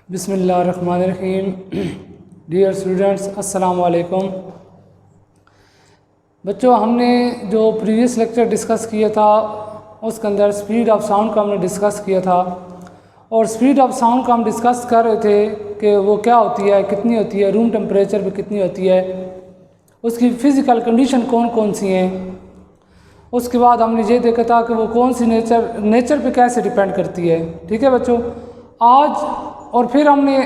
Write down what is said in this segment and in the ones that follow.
बिस्मिल्लाहिर्रहमानिर्रहीम। Dear students, अस्सलाम वालेकुम। बच्चों, हमने जो प्रीवियस लेक्चर डिस्कस किया था उसके अंदर स्पीड ऑफ साउंड को हमने डिस्कस किया था, और स्पीड ऑफ साउंड को हम डिस्कस कर रहे थे कि वो क्या होती है, कितनी होती है, रूम टेम्परेचर पे कितनी होती है, उसकी फ़िज़िकल कंडीशन कौन कौन सी हैं। उसके बाद हमने ये देखा था कि वो कौन सी नेचर पे कैसे डिपेंड करती है। ठीक है बच्चों, आज और फिर हमने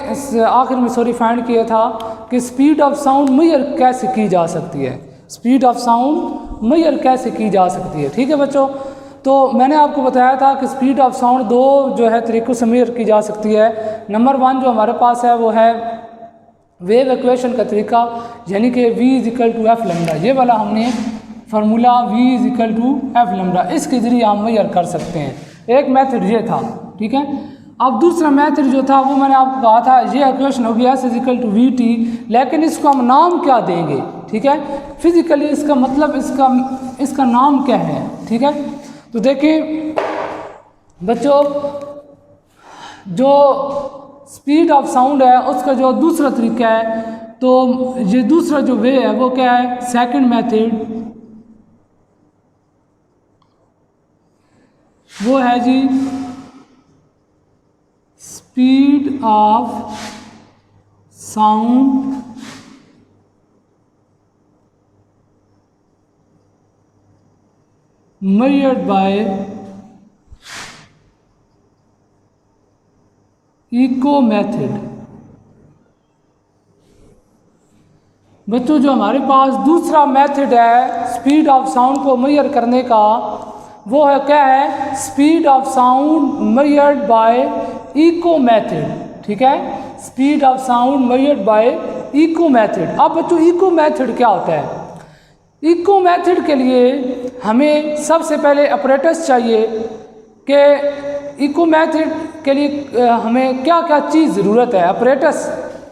आखिर में फाइंड किया था कि स्पीड ऑफ साउंड मेजर कैसे की जा सकती है, स्पीड ऑफ साउंड मेजर कैसे की जा सकती है। ठीक है बच्चों, तो मैंने आपको बताया था कि स्पीड ऑफ साउंड दो जो है तरीक़ों से मेजर की जा सकती है। नंबर वन जो हमारे पास है वो है वेव इक्वेशन का तरीका, यानी कि v = f लैम्डा। ये वाला हमने फार्मूला v = f लैम्डा, इसके ज़रिए हम मेजर कर सकते हैं। एक मेथड ये था, ठीक है। अब दूसरा मेथड जो था वो मैंने आपको कहा था, ये इक्वेशन होगी s = vt, लेकिन इसको हम नाम क्या देंगे। ठीक है, फिज़िकली इसका मतलब इसका नाम क्या है। ठीक है, तो देखिए बच्चों, जो स्पीड ऑफ साउंड है उसका जो दूसरा तरीका है, तो ये दूसरा जो वे है वो क्या है, सेकंड मेथड, वो है जी speed of sound measured by echo method. बच्चों, जो हमारे पास दूसरा मेथड है स्पीड ऑफ साउंड को मेजर करने का, वो है क्या है, speed of sound measured by echo method. ठीक है, speed of sound measured by echo method. अब बच्चों, इको मेथड क्या होता है? इको मेथड के लिए हमें सबसे पहले अपरेटस चाहिए कि इको मेथड के लिए हमें क्या क्या चीज़ ज़रूरत है। अपरेटस,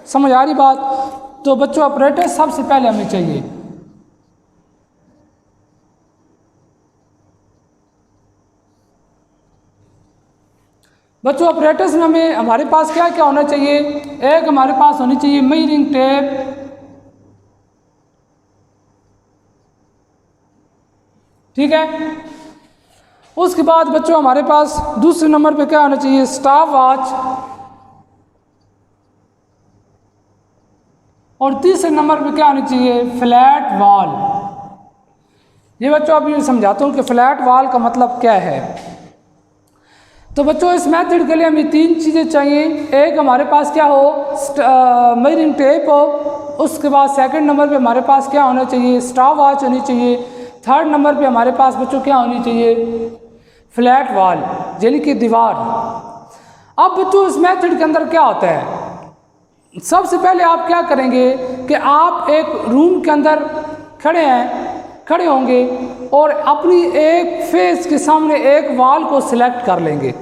समझ आ रही बात? तो बच्चों, अपरेटस सबसे पहले हमें चाहिए। बच्चों, अपरेटस में हमारे पास क्या क्या होना चाहिए? एक हमारे पास होनी चाहिए मेजरिंग टेप, ठीक है। उसके बाद बच्चों हमारे पास दूसरे नंबर पे क्या होना चाहिए, स्टॉप वॉच, और तीसरे नंबर पे क्या होनी चाहिए, फ्लैट वॉल। ये बच्चों अभी मैं समझाता हूँ कि फ्लैट वॉल का मतलब क्या है। तो बच्चों, इस मेथड के लिए हमें तीन चीज़ें चाहिए। एक हमारे पास क्या हो, मेजरिंग टेप हो। उसके बाद सेकंड नंबर पे हमारे पास क्या होना चाहिए, स्टॉप वॉच होनी चाहिए। थर्ड नंबर पे हमारे पास बच्चों क्या होनी चाहिए, फ्लैट वॉल, यानी कि दीवार। अब बच्चों, इस मेथड के अंदर क्या होता है, सबसे पहले आप क्या करेंगे कि आप एक रूम के अंदर खड़े होंगे और अपनी एक फेस के सामने एक वॉल को सिलेक्ट कर लेंगे।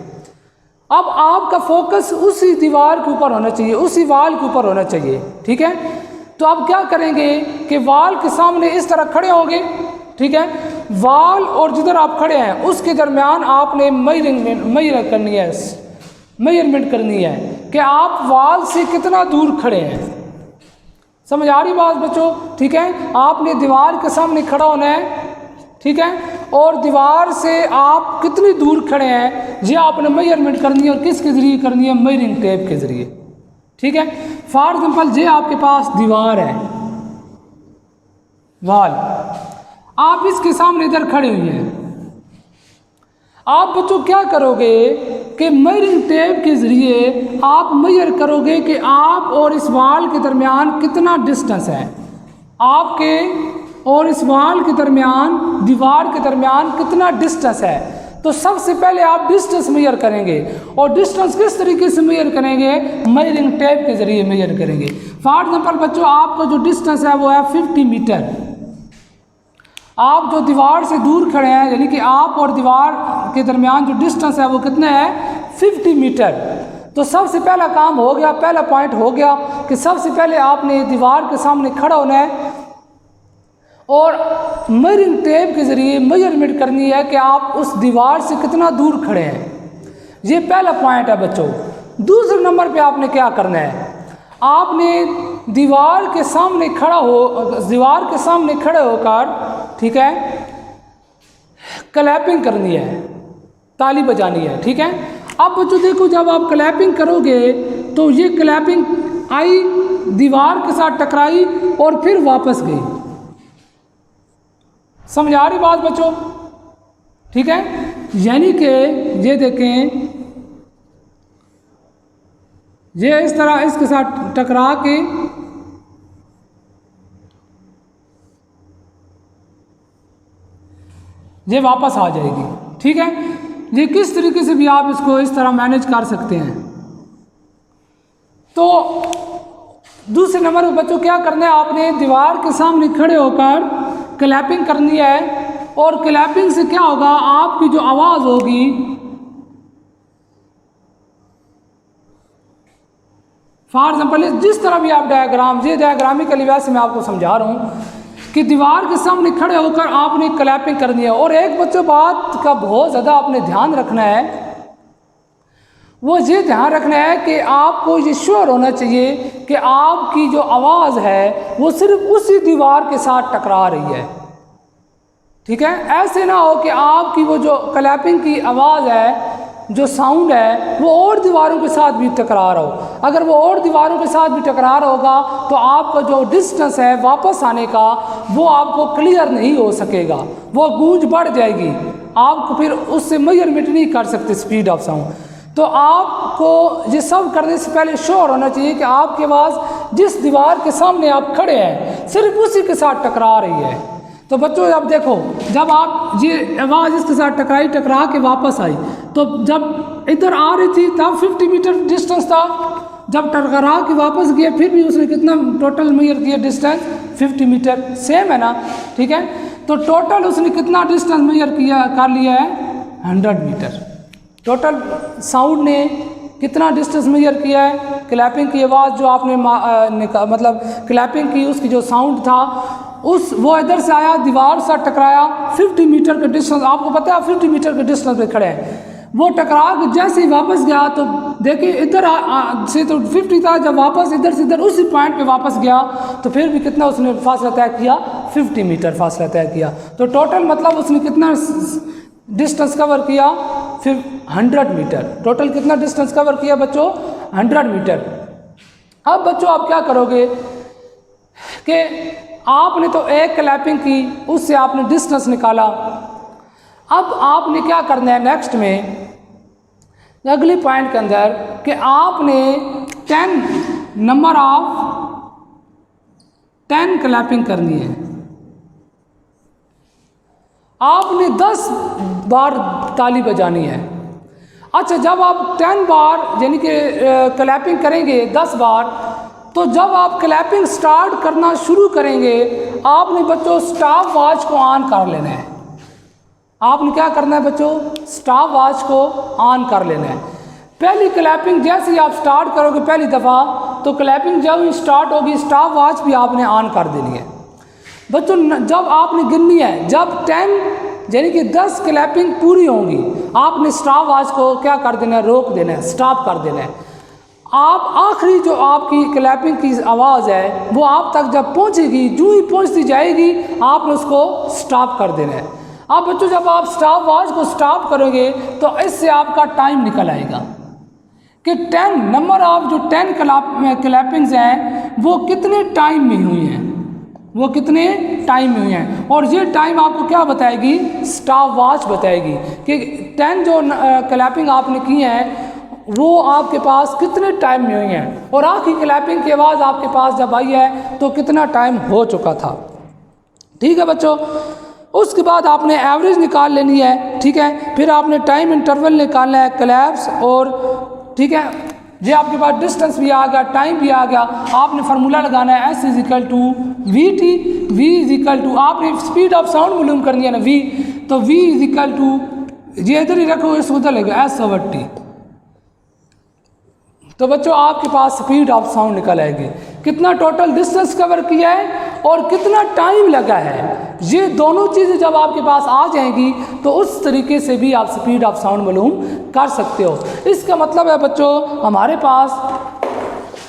अब आपका फोकस उसी दीवार के ऊपर होना चाहिए, उसी वॉल के ऊपर होना चाहिए। ठीक है, तो आप क्या करेंगे कि वॉल के सामने इस तरह खड़े होंगे। ठीक है, वॉल और जिधर आप खड़े हैं उसके दरमियान आपने मेजरमेंट करनी है कि आप वॉल से कितना दूर खड़े हैं। समझ आ रही बात बच्चों? ठीक है, आपने दीवार के सामने खड़ा होना है, ठीक है, और दीवार से आप कितनी दूर खड़े हैं ये आपने मेजरमेंट करनी है। और किसके ज़रिए करनी है, मेजरिंग टेप के ज़रिए। ठीक है, फॉर एग्जाम्पल ये आपके पास दीवार है, वॉल, आप इसके सामने इधर खड़े हुए हैं। आप बच्चों क्या करोगे कि मेजरिंग टेप के ज़रिए आप मेजर करोगे कि आप और इस वॉल के दरमियान कितना डिस्टेंस है, आपके और इस वॉल के दरमियान, दीवार के दरमियान कितना डिस्टेंस है। तो सबसे पहले आप डिस्टेंस मेजर करेंगे, और डिस्टेंस किस तरीके से मेजर करेंगे, मेजरिंग टेप के ज़रिए मेजर करेंगे। फॉर एग्जाम्पल बच्चों, आपका जो डिस्टेंस है वो है 50 मीटर। आप जो दीवार से दूर खड़े हैं, यानी कि आप और दीवार के दरमियान जो डिस्टेंस है वो कितना है, 50 मीटर। तो सबसे पहला काम हो गया, पहला पॉइंट हो गया कि सबसे पहले आपने दीवार के सामने खड़ा होना है और मेजरिंग टेप के ज़रिए मेजरमेंट करनी है कि आप उस दीवार से कितना दूर खड़े हैं। ये पहला पॉइंट है बच्चों। दूसरे नंबर पे आपने क्या करना है, आपने दीवार के सामने खड़े होकर, ठीक है, क्लैपिंग करनी है, ताली बजानी है, ठीक है। अब बच्चों देखो, जब आप क्लैपिंग करोगे तो ये क्लैपिंग आई, दीवार के साथ टकराई और फिर वापस गई। समझ आ रही बात बच्चों? ठीक है, यानी कि ये देखें, ये इस तरह इसके साथ टकरा के ये वापस आ जाएगी, ठीक है। ये किस तरीके से भी आप इसको इस तरह मैनेज कर सकते हैं। तो दूसरे नंबर पर बच्चों क्या करना है, आपने दीवार के सामने खड़े होकर क्लैपिंग करनी है, और क्लैपिंग से क्या होगा, आपकी जो आवाज़ होगी फॉर एग्जाम्पल जिस तरह भी आप ये डायग्रामिकली वैसे मैं आपको समझा रहा हूँ कि दीवार के सामने खड़े होकर आपने क्लैपिंग करनी है। और एक बच्चों बात का बहुत ज़्यादा आपने ध्यान रखना है, वो ये ध्यान रखना है कि आपको ये श्योर होना चाहिए कि आपकी जो आवाज़ है वो सिर्फ उसी दीवार के साथ टकरा रही है, ठीक है। ऐसे ना हो कि आपकी वो जो क्लैपिंग की आवाज़ है, जो साउंड है, वो और दीवारों के साथ भी टकरा रहा हो। अगर वो और दीवारों के साथ भी टकरा रहा होगा तो आपका जो डिस्टेंस है वापस आने का वो आपको क्लियर नहीं हो सकेगा, वो गूंज बढ़ जाएगी, आपको फिर उससे मेजरमेंट नहीं कर सकते स्पीड ऑफ साउंड। तो आपको ये सब करने से पहले श्योर होना चाहिए कि आपकी आवाज़ जिस दीवार के सामने आप खड़े हैं सिर्फ उसी के साथ टकरा रही है। तो बच्चों अब देखो, जब आप ये आवाज़ इसके साथ टकरा के वापस आई, तो जब इधर आ रही थी तब 50 मीटर डिस्टेंस था, जब टकरा के वापस गया फिर भी उसने कितना टोटल मेजर किया डिस्टेंस, 50 मीटर, सेम है ना, ठीक है। तो टोटल उसने कितना डिस्टेंस मेजर कर लिया है, 100 मीटर। टोटल साउंड ने कितना डिस्टेंस मेजर किया है, क्लैपिंग की आवाज़ जो आपने मतलब क्लैपिंग की उसकी जो साउंड था वो इधर से आया, दीवार से टकराया, 50 मीटर के डिस्टेंस, आपको पता है 50 मीटर के डिस्टेंस पे खड़े हैं, वो टकरा के जैसे ही वापस गया तो देखिए इधर से तो 50 था, जब वापस इधर से इधर उसी पॉइंट पे वापस गया तो फिर भी कितना उसने फासला तय किया, 50 मीटर फासला तय किया। तो टोटल मतलब उसने कितना डिस्टेंस कवर किया, फिर 100 मीटर। टोटल कितना डिस्टेंस कवर किया बच्चों, 100 मीटर। अब बच्चों आप क्या करोगे कि आपने तो एक क्लैपिंग की, उससे आपने डिस्टेंस निकाला। अब आपने क्या करना है नेक्स्ट में, अगले पॉइंट के अंदर, कि आपने 10 क्लैपिंग करनी है। आपने 10 बार ताली बजानी है। अच्छा, जब आप 10 बार यानी कि क्लैपिंग करेंगे 10 बार, तो जब आप क्लैपिंग स्टार्ट करना शुरू करेंगे आपने बच्चों स्टॉप वॉच को ऑन कर लेना है। आपने क्या करना है बच्चों, स्टॉप वॉच को ऑन कर लेना है। पहली क्लैपिंग जैसे ही आप स्टार्ट करोगे पहली दफ़ा, तो क्लैपिंग जब ही स्टार्ट होगी स्टॉप वॉच भी आपने ऑन कर देनी है। बच्चों जब आपने गिननी है, जब 10 यानी कि 10 क्लैपिंग पूरी होंगी, आपने स्टॉप वॉच को क्या कर देना है, रोक देना है, स्टॉप कर देना है। आप आखिरी जो आपकी क्लैपिंग की आवाज़ है वो आप तक जब पहुंचेगी, जो ही पहुंचती जाएगी आपने उसको स्टॉप कर देना है। अब बच्चों जब आप स्टॉप वॉच को स्टॉप करोगे तो इससे आपका टाइम निकल आएगा कि 10 नंबर ऑफ जो 10 क्लैपिंग्स हैं वो कितने टाइम में हुई हैं, वो कितने टाइम में हुई हैं। और ये टाइम आपको क्या बताएगी, स्टॉप वॉच बताएगी कि 10 जो क्लैपिंग आपने की हैं वो आपके पास कितने टाइम में हुई हैं, और आखिरी क्लैपिंग की आवाज़ आपके पास जब आई है तो कितना टाइम हो चुका था। ठीक है बच्चों, उसके बाद आपने एवरेज निकाल लेनी है, ठीक है। फिर आपने टाइम इंटरवल निकालना है, क्लैप्स, और ठीक है ये आपके पास डिस्टेंस भी आ गया, टाइम भी आ गया। आपने फार्मूला लगाना है S=VT, V= आपने स्पीड ऑफ साउंड मालूम करनी है ना V, तो V ये इधर ही रखो, इसको उधर लगेगा S/T। तो बच्चों आपके पास स्पीड ऑफ साउंड निकल आएगी कितना टोटल डिस्टेंस कवर किया है और कितना टाइम लगा है। ये दोनों चीज़ें जब आपके पास आ जाएंगी तो उस तरीके से भी आप स्पीड ऑफ साउंड मालूम कर सकते हो। इसका मतलब है बच्चों हमारे पास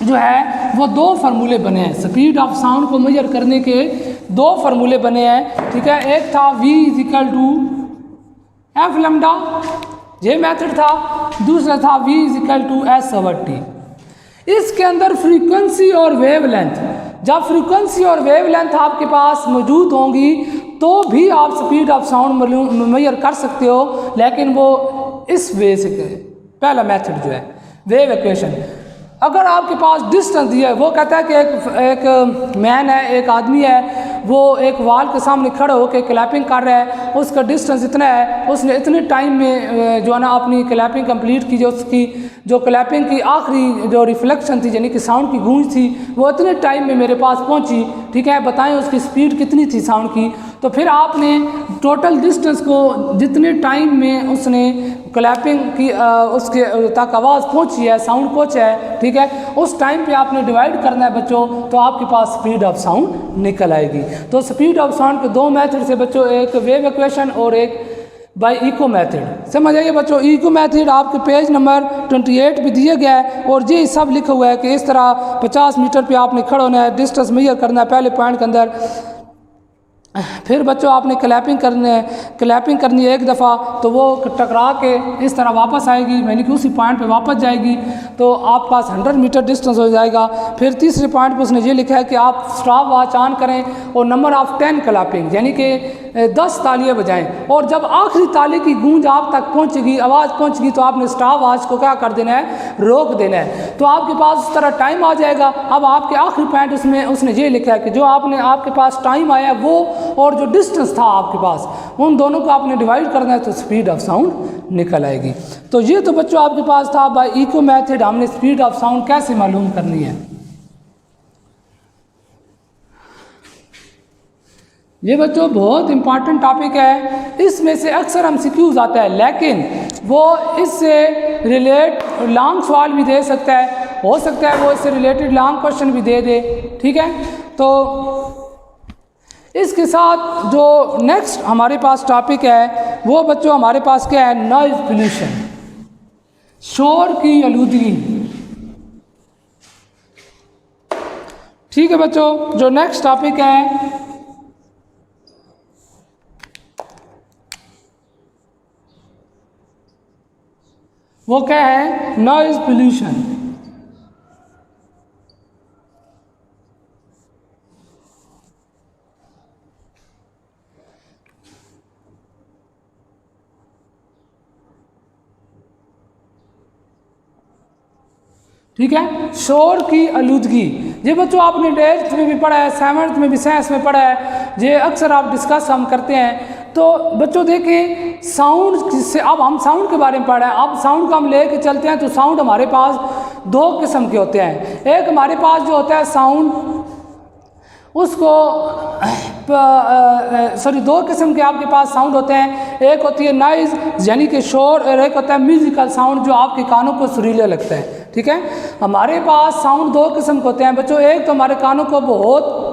जो है वो दो फार्मूले बने हैं, स्पीड ऑफ साउंड को मेजर करने के दो फार्मूले बने हैं, ठीक है। एक था v is equal to F lambda, ये मेथड था। दूसरा था v इजिकल टू s/t। इसके अंदर फ्रीक्वेंसी और वेवलेंथ, जब फ्रीक्वेंसी और वेवलेंथ आपके पास मौजूद होंगी तो भी आप स्पीड ऑफ साउंड मेजर कर सकते हो, लेकिन वो इस वे से पहला मेथड जो है वेव इक्वेशन। अगर आपके पास डिस्टेंस दिया है, वो कहता है कि एक मैन है, एक आदमी है, वो एक वाल के सामने खड़े होकर क्लैपिंग कर रहा है, उसका डिस्टेंस इतना है, उसने इतने टाइम में जो है ना अपनी क्लैपिंग कंप्लीट की, जो उसकी जो क्लैपिंग की आखिरी जो रिफ्लेक्शन थी यानी कि साउंड की गूंज थी वो इतने टाइम में मेरे पास पहुंची, ठीक है। बताएं उसकी स्पीड कितनी थी साउंड की। तो फिर आपने टोटल डिस्टेंस को जितने टाइम में उसने क्लैपिंग की उसके तक आवाज़ पहुंची है, साउंड पहुंचा है, ठीक है, उस टाइम पे आपने डिवाइड करना है बच्चों, तो आपके पास स्पीड ऑफ साउंड निकल आएगी। तो स्पीड ऑफ साउंड के दो मेथड से बच्चों, एक वेव इक्वेशन और एक बाय इको मेथड। समझ आइए बच्चों, इको मेथड आपके पेज नंबर 28 पे दिया गया है और ये सब लिखा हुआ है कि इस तरह 50 मीटर पे आपने खड़ा होना है, डिस्टेंस मेजर करना है पहले पॉइंट के अंदर, फिर बच्चों आपने क्लैपिंग करनी है एक दफ़ा, तो वो टकरा के इस तरह वापस आएगी, यानी कि उसी पॉइंट पे वापस जाएगी, तो आप पास 100 मीटर डिस्टेंस हो जाएगा। फिर तीसरे पॉइंट पे उसने ये लिखा है कि आप स्टॉप वॉच ऑन करें और नंबर ऑफ 10 क्लैपिंग यानी कि 10 तालियां बजाएं, और जब आखिरी ताली की गूंज आप तक पहुंचेगी, आवाज़ पहुंचेगी, तो आपने स्टॉप वॉच को क्या कर देना है, रोक देना है। तो आपके पास उस तरह टाइम आ जाएगा। अब आपके आखिरी पॉइंट उसमें उसने ये लिखा है कि जो आपके पास टाइम आया वो और जो डिस्टेंस था आपके पास, उन दोनों को आपने डिवाइड करना है तो स्पीड ऑफ साउंड निकल आएगी। तो ये तो बच्चों आपके पास था बाय इको मेथड, हमने स्पीड ऑफ साउंड कैसे मालूम करनी है। ये बच्चों बहुत इंपॉर्टेंट टॉपिक है, इसमें से अक्सर एमसीक्यूज आता है, लेकिन वो इससे रिलेट लॉन्ग सवाल भी दे सकता है, हो सकता है वो इससे रिलेटेड लॉन्ग क्वेश्चन भी दे दे, ठीक है। तो इसके साथ जो नेक्स्ट हमारे पास टॉपिक है वो बच्चों हमारे पास क्या है, नॉइज पोल्यूशन, शोर की आलूदगी। ठीक है बच्चों, जो नेक्स्ट टॉपिक है वो क्या है, नॉइज पोल्यूशन। ठीक है, शोर की आलूदगी। ये बच्चों आपने 10th में भी पढ़ा है, 7th में भी साइंस में पढ़ा है, ये अक्सर आप डिस्कस हम करते हैं। तो बच्चों देखें, साउंड से अब हम साउंड के बारे में पढ़ रहे हैं। अब साउंड को हम ले के चलते हैं तो साउंड हमारे पास दो किस्म के होते हैं। एक हमारे पास जो होता है साउंड, उसको सॉरी दो किस्म के आपके पास साउंड होते हैं। एक होती है नॉइज यानी कि शोर, और एक होता है म्यूजिकल साउंड जो आपके कानों को सुरीला लगता है। ठीक है, हमारे पास साउंड दो किस्म के होते हैं बच्चों। एक तो हमारे कानों को बहुत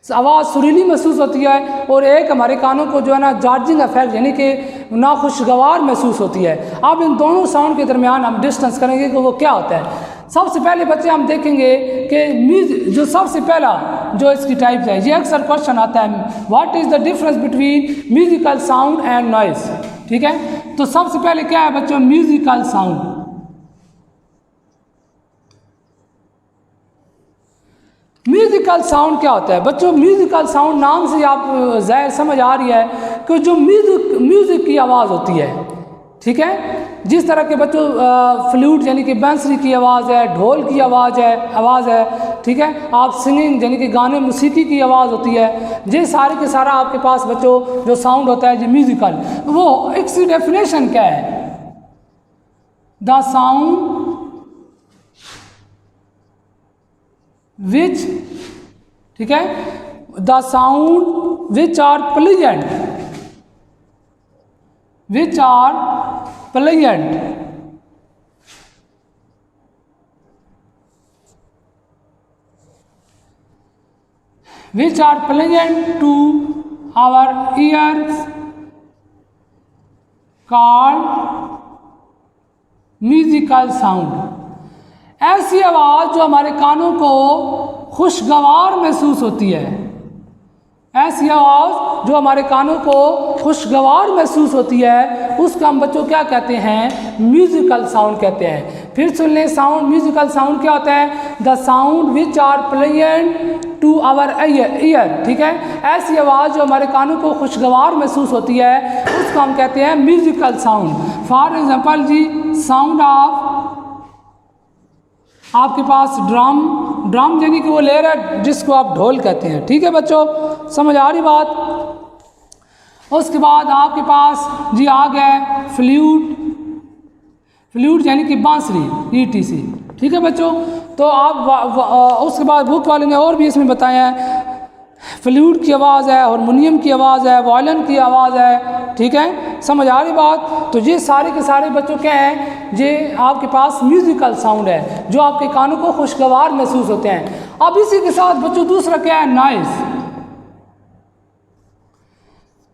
आवाज़ सुरीली महसूस होती है, और एक हमारे कानों को जो है ना जॉर्जिंग इफेक्ट यानी कि नाखुशगवार महसूस होती है। अब इन दोनों साउंड के दरमियान हम डिस्टेंस करेंगे कि वो क्या होता है। सबसे पहले बच्चे हम देखेंगे कि जो सबसे पहला जो इसकी टाइप है, ये अक्सर क्वेश्चन आता है, what is the difference between musical sound and noise. ठीक है, तो सबसे पहले क्या है बच्चों, म्यूजिकल साउंड। म्यूजिकल साउंड क्या होता है बच्चों? म्यूजिकल साउंड नाम से आप ज़ाहिर समझ आ रही है कि जो म्यूजिक की आवाज़ होती है। ठीक है, जिस तरह के बच्चों फ्लूट यानी कि बांसुरी की आवाज़ है, ढोल की आवाज़ है। ठीक है, आप सिंगिंग यानी कि गाने मौसीकी की आवाज़ होती है। ये सारे के सारा आपके पास बच्चों जो साउंड होता है जो म्यूजिकल, वो इसकी डेफिनेशन क्या है? द साउंड विच, ठीक है, the sound which are pleasant, which are pleasant to our ears called musical sound. ऐसी आवाज़ जो हमारे कानों को खुशगवार महसूस होती है, ऐसी आवाज़ जो हमारे कानों को खुशगवार महसूस होती है, उसका हम बच्चों क्या कहते हैं? म्यूजिकल साउंड कहते हैं। फिर सुन लें, साउंड म्यूजिकल साउंड क्या होता है? The sound which are pleasant to our ear. ठीक है, ऐसी आवाज़ जो हमारे कानों को खुशगवार महसूस होती है, उसको हम कहते हैं म्यूजिकल साउंड। फॉर एग्जांपल जी, साउंड ऑफ आपके पास ड्रम, ड्रम यानी कि वो लेयर है जिसको आप ढोल कहते हैं। ठीक है बच्चों, समझ आ रही बात? उसके बाद आपके पास जी आ गया फ्लूट, फ्लूट यानी कि बांसुरी, ETC। ठीक है बच्चों, तो आप उसके बाद बुक वाले ने और भी इसमें बताया है, फ्लूट की आवाज़ है, हारमोनियम की आवाज़ है, वायलिन की आवाज़ है। ठीक है, समझ आ रही बात? तो ये सारे के सारे बच्चों क्या हैं? ये आपके पास म्यूजिकल साउंड है जो आपके कानों को खुशगवार महसूस होते हैं। अब इसी के साथ बच्चों दूसरा क्या है? नॉइज़।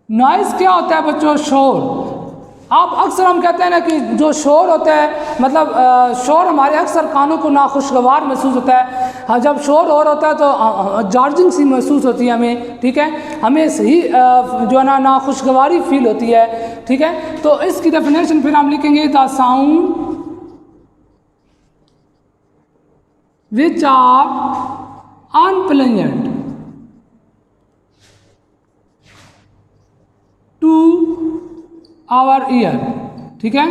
नॉइज़ क्या होता है बच्चों? शोर। आप अक्सर हम कहते हैं ना कि जो शोर होता है, मतलब शोर हमारे अक्सर कानों को नाखुशगवार महसूस होता है। हाँ, जब शोर और होता है तो जार्जिंग सी महसूस होती है हमें। ठीक है, हमें सही जो है ना नाखुशगवारी फील होती है। ठीक है, तो इसकी डेफिनेशन फिर हम लिखेंगे, the sound which are unpleasant to our ear. ठीक है,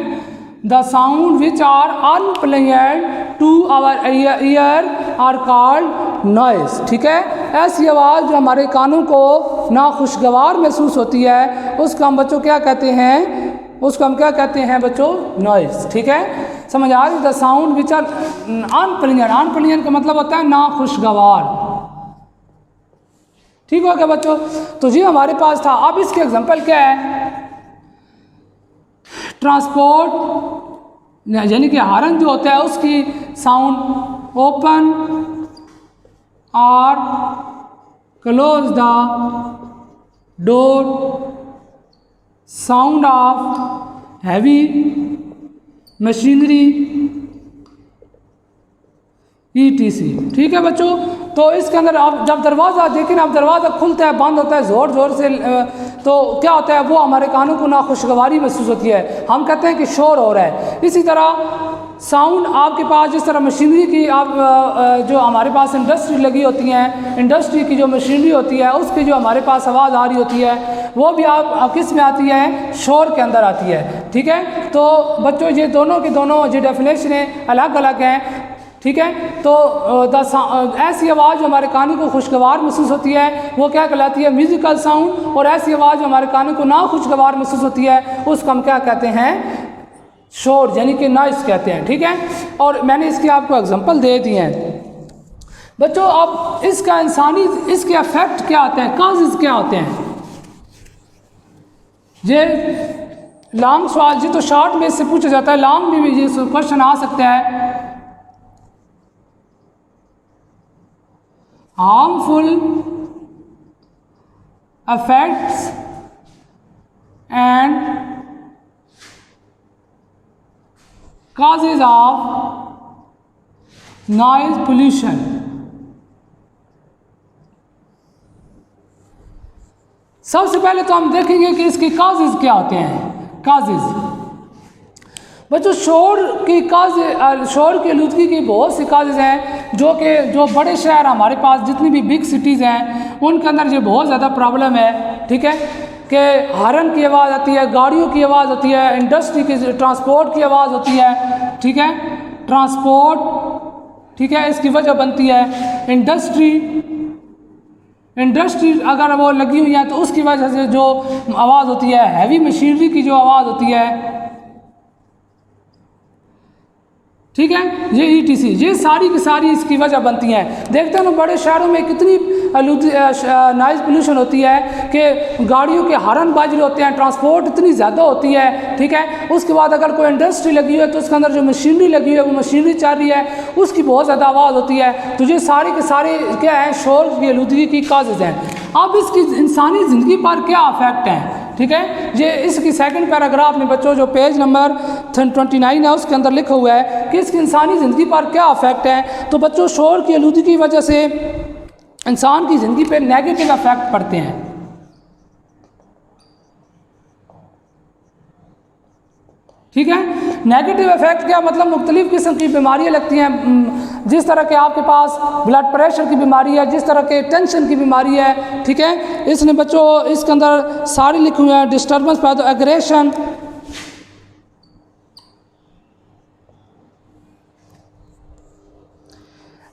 the sound which are unpleasant to our ear are called noise. ठीक है, ऐसी आवाज़ जो हमारे कानों को नाखुशगवार महसूस होती है, उसको हम बच्चों क्या कहते हैं? उसको हम क्या कहते हैं बच्चों? नॉइस। ठीक है, समझ आ रही? The sound which are unpleasant, unpleasant का मतलब होता है नाखुशगवार। ठीक हो गया बच्चों? तो ये हमारे पास था। अब इसके एग्जाम्पल क्या है? ट्रांसपोर्ट यानी कि हॉर्न जो होता है उसकी साउंड ओपन और close the door, sound of heavy machinery, ETC। ठीक है बच्चों, तो इसके अंदर आप जब दरवाज़ा देखें ना, आप दरवाज़ा खुलता है बंद होता है ज़ोर ज़ोर से, तो क्या होता है? वो हमारे कानों को नाखुशगवारी महसूस होती है, हम कहते हैं कि शोर हो रहा है। इसी तरह साउंड आपके पास जिस तरह मशीनरी की आप जो हमारे पास इंडस्ट्री लगी होती हैं, इंडस्ट्री की जो मशीनरी होती है उसकी जो हमारे पास आवाज़ आ रही होती है, वो भी आप किस में आती है? शोर के अंदर आती है। ठीक है, तो बच्चों ये दोनों के दोनों जो डेफिनेशनें अलग अलग हैं। ठीक है, तो ऐसी आवाज़ जो हमारे कानों को खुशगवार महसूस होती है वो क्या कहलाती है? Musical sound. और ऐसी आवाज़ जो हमारे कानों को नाखुशगवार महसूस होती है उसको हम क्या कहते हैं? शोर यानी कि नॉइस कहते हैं। ठीक है, और मैंने इसके आपको एग्जांपल दे दिए हैं बच्चों। अब इसका इंसानी इसके इफेक्ट क्या आते हैं, काजेज क्या होते हैं? ये लॉन्ग सवाल जी तो शॉर्ट में इससे पूछा जाता है, लॉन्ग में भी ये क्वेश्चन आ सकता है। harmful effects and causes of noise pollution। सबसे पहले तो हम देखेंगे कि इसके काजेज क्या होते हैं। काजेज बच्चों, शोर की आलूदगी की बहुत सी काजेज हैं जो बड़े शहर हमारे पास जितनी भी बिग सिटीज़ हैं उनके अंदर ये बहुत ज़्यादा प्रॉब्लम है। ठीक है, कि हॉर्न की आवाज़ आती है, गाड़ियों की आवाज़ होती है, इंडस्ट्री की ट्रांसपोर्ट की आवाज़ होती है। ठीक है, ट्रांसपोर्ट, ठीक है, इसकी वजह बनती है इंडस्ट्री अगर वो लगी हुई है तो उसकी वजह से जो आवाज़ होती है, हैवी मशीनरी की जो आवाज़ होती है, ठीक है, ये ETC, ये सारी की सारी इसकी वजह बनती हैं। देखते हैं ना बड़े शहरों में कितनी नॉइज़ पोल्यूशन होती है कि गाड़ियों के हॉर्न बाज रहे होते हैं, ट्रांसपोर्ट इतनी ज़्यादा होती है। ठीक है, उसके बाद अगर कोई इंडस्ट्री लगी हुई है तो उसके अंदर जो मशीनरी लगी हुई है वो मशीनरी चल रही है, उसकी बहुत ज़्यादा आवाज़ होती है। तो ये सारे के सारे क्या हैं, शोर की आलूदगी की काजेज़ हैं। अब इसकी इंसानी ज़िंदगी पर क्या अफेक्ट हैं, ठीक है, ये इसकी सेकंड पैराग्राफ में बच्चों जो पेज नंबर 29 है उसके अंदर लिखा हुआ है कि इसकी इंसानी ज़िंदगी पर क्या अफेक्ट है। तो बच्चों शोर की आलूदगी की वजह से इंसान की ज़िंदगी पे नेगेटिव अफेक्ट पड़ते हैं। ठीक है, नेगेटिव इफेक्ट क्या मतलब, मुख्तलिफ किस्म की बीमारियां लगती हैं, जिस तरह के आपके पास ब्लड प्रेशर की बीमारी है, जिस तरह के टेंशन की बीमारी है। ठीक है, इसने बच्चों इसके अंदर सारी लिखी हुई है, डिस्टर्बेंस पैदा, एग्रेशन,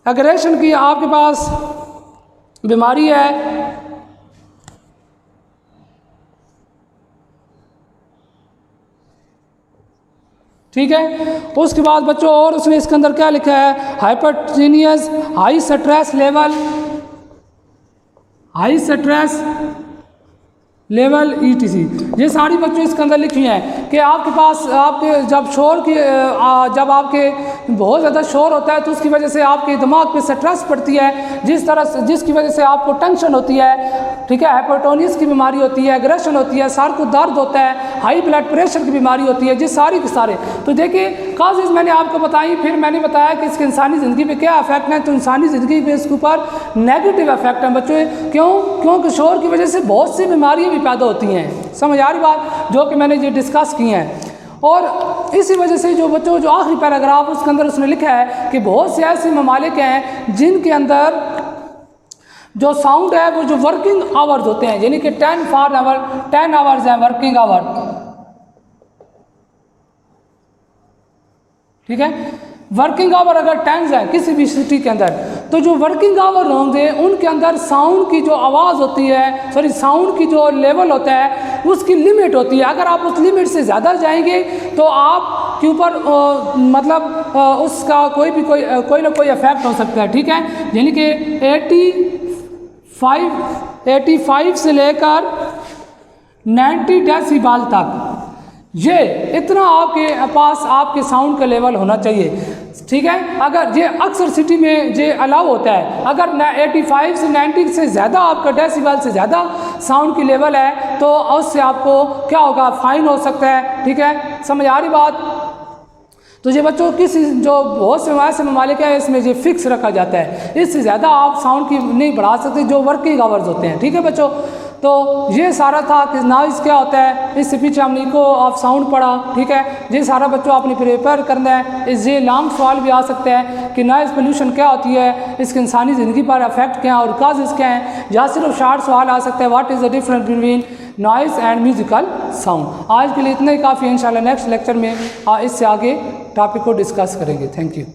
एग्रेशन की आपके पास बीमारी है। ठीक है, उसके बाद बच्चों और उसने इसके अंदर क्या लिखा है, हाइपरटेनियस, हाई स्ट्रेस लेवल ETC, ये सारी बच्चों इसके अंदर लिखी हैं कि आपके पास आपके जब शोर की जब आपके बहुत ज़्यादा शोर होता है तो उसकी वजह से आपके दिमाग पे स्ट्रेस पड़ती है, जिसकी वजह से आपको टेंशन होती है। ठीक है, हाइपरटोनियस की बीमारी होती है, एग्रेशन होती है, सर को दर्द होता है, हाई ब्लड प्रेशर की बीमारी होती है, ये सारी के सारे। तो देखिए काजेज़ मैंने आपको बताई, फिर मैंने बताया कि इसके इंसानी ज़िंदगी पे क्या अफेक्ट है। तो इंसानी ज़िंदगी पे इसके ऊपर नेगेटिव अफेक्ट है बच्चों। क्योंकि शोर की वजह से बहुत सी बीमारियाँ भी पैदा होती हैं। समझ आ रही बात, जो कि मैंने ये डिस्कस की हैं। और इसी वजह से जो बच्चों जो आखिरी पैराग्राफ उसके अंदर उसने लिखा है कि बहुत से ऐसे ममालिक हैं जिनके अंदर जो साउंड है वो जो वर्किंग आवर्स होते हैं, यानी कि 10 आवर्स हैं वर्किंग आवर। ठीक है, वर्किंग आवर अगर 10 है किसी भी सिटी के अंदर, तो जो वर्किंग आवर होंगे उनके अंदर साउंड की जो आवाज़ होती है, साउंड की जो लेवल होता है उसकी लिमिट होती है। अगर आप उस लिमिट से ज़्यादा जाएंगे तो आप के ऊपर मतलब उसका कोई ना कोई इफेक्ट हो सकता है। ठीक है, यानी कि 85 से लेकर 90 डेसिबल तक ये इतना आपके पास आपके साउंड का लेवल होना चाहिए। ठीक है, अगर ये अक्सर सिटी में ये अलाउ होता है, अगर 85 से 90 से ज़्यादा आपका डेसिबल से ज़्यादा साउंड की लेवल है तो उससे आपको क्या होगा, फाइन हो सकता है। ठीक है, समझ आ रही बात। तो ये बच्चों किसी जो बहुत से ऐसे ममालिक है इसमें ये फिक्स रखा जाता है, इससे ज़्यादा आप साउंड की नहीं बढ़ा सकते जो वर्किंग आवर्स होते हैं। ठीक है बच्चों, तो ये सारा था कि नॉइज़ क्या होता है, इससे पीछे हमने इको ऑफ साउंड पढ़ा। ठीक है, ये सारा बच्चों आपने प्रिपेयर करना है। ये लॉन्ग सवाल भी आ सकते हैं कि नॉइज़ पोल्यूशन क्या होती है, इसके इंसानी ज़िंदगी पर अफेक्ट क्या है और काजेज़ क्या हैं, या सिर्फ शार्ट सवाल आ सकता है what is the difference between noise and musical sound. आज के लिए इतना ही काफ़ी है, इंशाल्लाह नेक्स्ट लेक्चर में इससे आगे टॉपिक को डिस्कस करेंगे। Thank you.